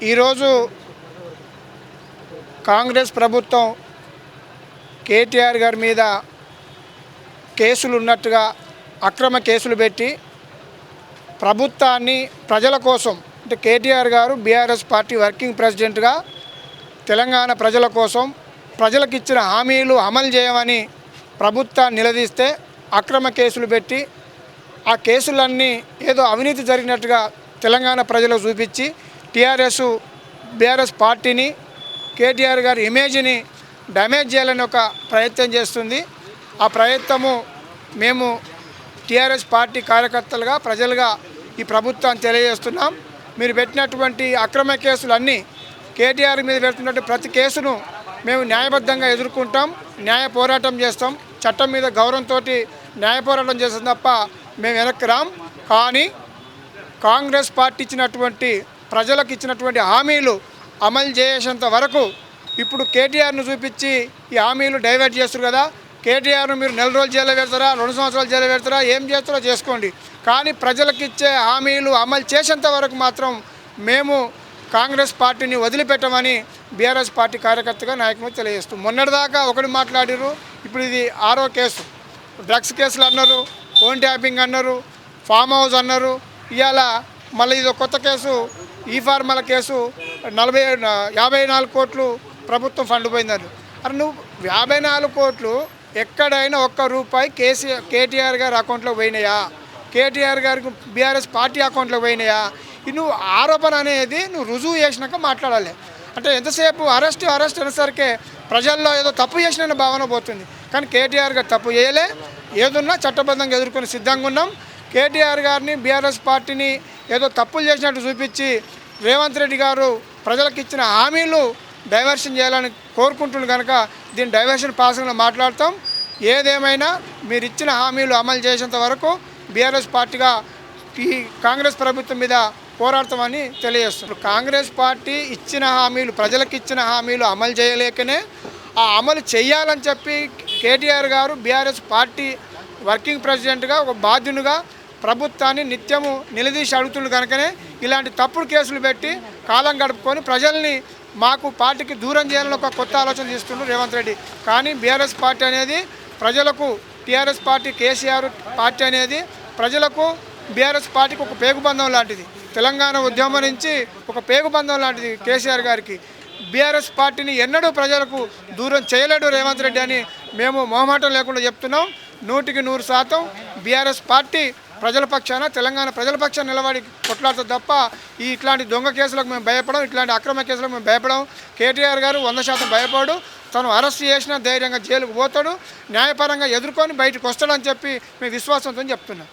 ఈరోజు కాంగ్రెస్ ప్రభుత్వం కేటీఆర్ గారి మీద కేసులు ఉన్నట్టుగా అక్రమ కేసులు పెట్టి ప్రభుత్వాన్ని ప్రజల కోసం అంటే కేటీఆర్ గారు బీఆర్ఎస్ పార్టీ వర్కింగ్ ప్రెసిడెంట్గా తెలంగాణ ప్రజల కోసం ప్రజలకు ఇచ్చిన హామీలు అమలు చేయమని ప్రభుత్వాన్ని నిలదీస్తే అక్రమ కేసులు పెట్టి ఆ కేసులన్నీ ఏదో అవినీతి జరిగినట్టుగా తెలంగాణ ప్రజలకు చూపించి బీఆర్ఎస్ పార్టీని కేటీఆర్ గారి ఇమేజ్ని డ్యామేజ్ చేయాలని ఒక ప్రయత్నం చేస్తుంది. ఆ ప్రయత్నము మేము టీఆర్ఎస్ పార్టీ కార్యకర్తలుగా ప్రజలుగా ఈ ప్రభుత్వాన్ని తెలియజేస్తున్నాం. మీరు పెట్టినటువంటి అక్రమ కేసులన్నీ కేటీఆర్ మీద పెడుతున్నట్టు ప్రతి కేసును మేము న్యాయబద్ధంగా ఎదుర్కొంటాం, న్యాయ పోరాటం చేస్తాం, చట్టం మీద గౌరవంతో న్యాయ పోరాటం చేస్తాం తప్ప మేము వెనక్కి రాం. కానీ కాంగ్రెస్ పార్టీ ఇచ్చినటువంటి ప్రజలకు ఇచ్చినటువంటి హామీలు అమలు చేసేంత వరకు ఇప్పుడు కేటీఆర్ను చూపించి ఈ హామీలు డైవర్ట్ చేస్తారు కదా. కేటీఆర్ను మీరు 4 రోజులు జైల్లో పెడతారా, 2 సంవత్సరాలు జైల్లో పెడతారా, ఏం చేస్తారో చేసుకోండి. కానీ ప్రజలకు ఇచ్చే హామీలు అమలు చేసేంత వరకు మాత్రం మేము కాంగ్రెస్ పార్టీని వదిలిపెట్టమని బీఆర్ఎస్ పార్టీ కార్యకర్తగా నాయకులు తెలియజేస్తాం. మొన్నటిదాకా ఒకటి మాట్లాడారు, ఇప్పుడు ఇది 6వ కేసు. డ్రగ్స్ కేసులు అన్నారు, ఫోన్ ట్యాపింగ్ అన్నారు, ఫామ్ హౌస్ అన్నారు. ఇవాళ మళ్ళీ ఇది కొత్త కేసు, ఈ ఫార్మల కేసు 54 కోట్లు ప్రభుత్వం ఫండ్ పోయిందని. అరే నువ్వు 54 కోట్లు ఎక్కడైనా ఒక్క రూపాయి కేటీఆర్ గారి అకౌంట్లో పోయినాయా, కేటీఆర్ గారికి బీఆర్ఎస్ పార్టీ అకౌంట్లో పోయినాయా? నువ్వు ఆరోపణ అనేది నువ్వు రుజువు చేసినాక మాట్లాడాలి. అంటే ఎంతసేపు అరెస్ట్ అనేసరికి ప్రజల్లో ఏదో తప్పు చేసిన భావన పోతుంది. కానీ కేటీఆర్ గారు తప్పు చేయలే, ఏదున్నా చట్టబద్ధంగా ఎదుర్కొని సిద్ధంగా ఉన్నాం. కేటీఆర్ గారిని బీఆర్ఎస్ పార్టీని ఏదో తప్పులు చేసినట్టు చూపించి రేవంత్ రెడ్డి గారు ప్రజలకు ఇచ్చిన హామీలు డైవర్షన్ చేయాలని కోరుకుంటున్నారు. కనుక దీన్ని డైవర్షన్ పాసంగా మాట్లాడతాం. ఏదేమైనా మీరు ఇచ్చిన హామీలు అమలు చేసేంత వరకు బీఆర్ఎస్ పార్టీగా ఈ కాంగ్రెస్ ప్రభుత్వం మీద పోరాడతామని తెలియజేస్తున్నారు. కాంగ్రెస్ పార్టీ ఇచ్చిన హామీలు, ప్రజలకు ఇచ్చిన హామీలు అమలు చేయలేకనే ఆ అమలు చేయాలని చెప్పి కేటీఆర్ గారు బీఆర్ఎస్ పార్టీ వర్కింగ్ ప్రెసిడెంట్గా ఒక బాధ్యునిగా ప్రభుత్వాన్ని నిత్యము నిలదీసి అడుగుతుండ్రు. కనుకనే ఇలాంటి తప్పుడు కేసులు పెట్టి కాలం గడుపుకొని ప్రజల్ని మాకు పార్టీకి దూరం చేయాలని ఒక కొత్త ఆలోచన చేస్తున్నారు రేవంత్ రెడ్డి. కానీ బీఆర్ఎస్ పార్టీ అనేది ప్రజలకు, టీఆర్ఎస్ పార్టీ కేసీఆర్ పార్టీ అనేది ప్రజలకు బీఆర్ఎస్ పార్టీకి ఒక పేగుబంధం లాంటిది. తెలంగాణ ఉద్యమం నుంచి ఒక పేగుబంధం లాంటిది కేసీఆర్ గారికి. బీఆర్ఎస్ పార్టీని ఎన్నడూ ప్రజలకు దూరం చేయలేడు రేవంత్ రెడ్డి అని మేము మొహమాటం లేకుండా చెప్తున్నాం. 100% బీఆర్ఎస్ పార్టీ ప్రజల పక్షాన, తెలంగాణ ప్రజల పక్షాన నిలబడి కొట్లాడుతుంది తప్ప ఇట్లాంటి దొంగ కేసులకు మేము భయపడం, ఇట్లాంటి అక్రమ కేసులకు మేము భయపడం. కేటీఆర్ గారు 100% భయపడు, తను అరెస్ట్ చేసినా ధైర్యంగా జైలుకు పోతాడు, న్యాయపరంగా ఎదుర్కొని బయటకు వస్తాడని చెప్పి మేము విశ్వాసంతో చెప్తున్నాం.